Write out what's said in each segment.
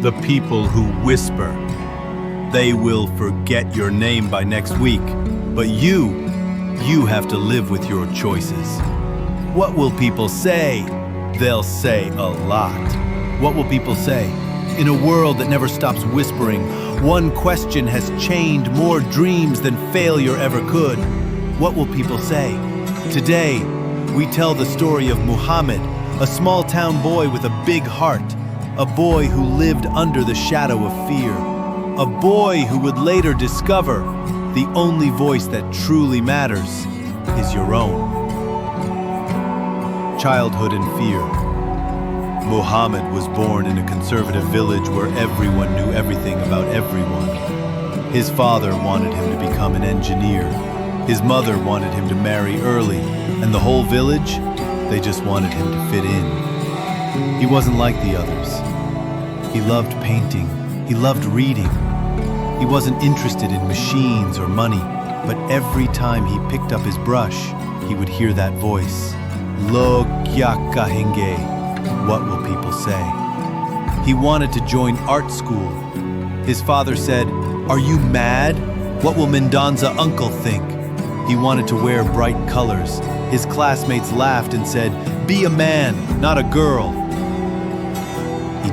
The people who whisper. They will forget your name by next week, but you have to live with your choices. What will people say? They'll say a lot. What will people say? In a world that never stops whispering, one question has chained more dreams than failure ever could. What will people say? Today, we tell the story of Muhammad, a small-town boy with a big heart, a boy who lived under the shadow of fear, a boy who would later discover the only voice that truly matters is your own. Childhood and fear. Muhammad was born in a conservative village where everyone knew everything about everyone. His father wanted him to become an engineer. His mother wanted him to marry early, and the whole village, they just wanted him to fit in. He wasn't like the others. He loved painting. He loved reading. He wasn't interested in machines or money, but every time he picked up his brush, he would hear that voice. Kya Kahenge. What will people say? He wanted to join art school. His father said, "Are you mad? What will Mendoza uncle think?" He wanted to wear bright colors. His classmates laughed and said, "Be a man, not a girl." He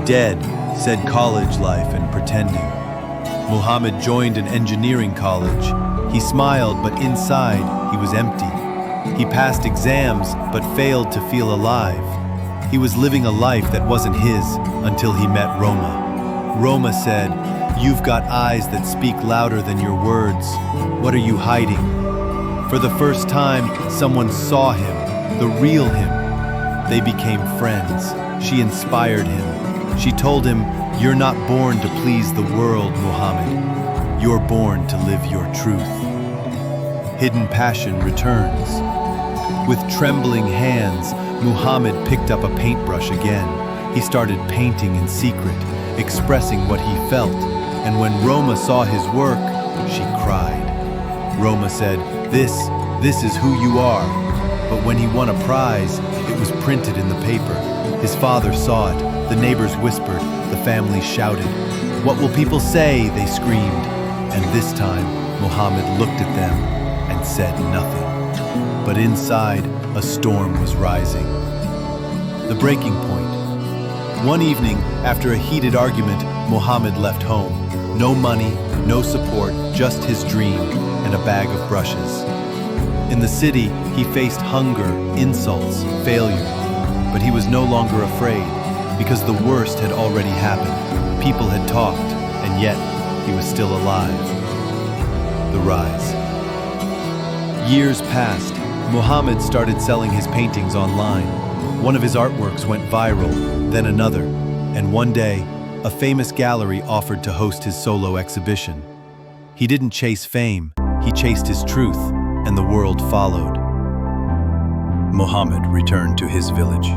said college life and pretending. Muhammad joined an engineering college. He smiled, but inside, he was empty. He passed exams, but failed to feel alive. He was living a life that wasn't his until he met Roma. Roma said, "You've got eyes that speak louder than your words. What are you hiding?" For the first time, someone saw him, the real him. They became friends. She inspired him. She told him, "You're not born to please the world, Muhammad. You're born to live your truth." Hidden passion returns. With trembling hands, Muhammad picked up a paintbrush again. He started painting in secret, expressing what he felt. And when Roma saw his work, she cried. Roma said, This is who you are." But when he won a prize, it was printed in the paper. His father saw it. The neighbors whispered. The family shouted. "What will people say?" they screamed. And this time, Muhammad looked at them and said nothing. But inside, a storm was rising. The breaking point. One evening, after a heated argument, Muhammad left home. No money, no support, just his dream and a bag of brushes. In the city, he faced hunger, insults, failure. But he was no longer afraid, because the worst had already happened. People had talked, and yet he was still alive. The rise. Years passed. Muhammad started selling his paintings online. One of his artworks went viral, then another, and one day, a famous gallery offered to host his solo exhibition. He didn't chase fame, he chased his truth, and the world followed. Muhammad returned to his village,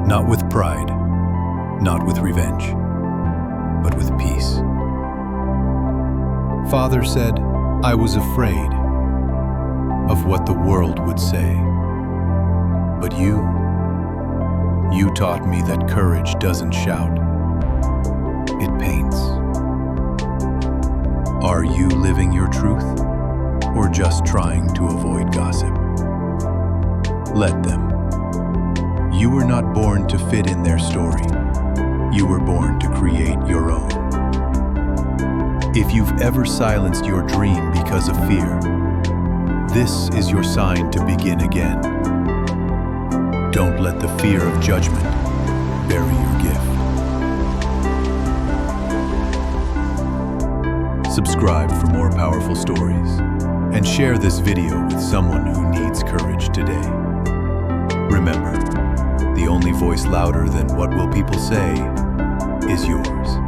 not with pride, not with revenge, but with peace. Father said, "I was afraid of what the world would say. But you taught me that courage doesn't shout, it paints." Are you living your truth, or just trying to avoid gossip? Let them. You were not born to fit in their story. You were born to create your own. If you've ever silenced your dream because of fear, this is your sign to begin again. Don't let the fear of judgment bury your gift. Subscribe for more powerful stories, and share this video with someone who needs courage today. Remember, the only voice louder than what will people say is yours.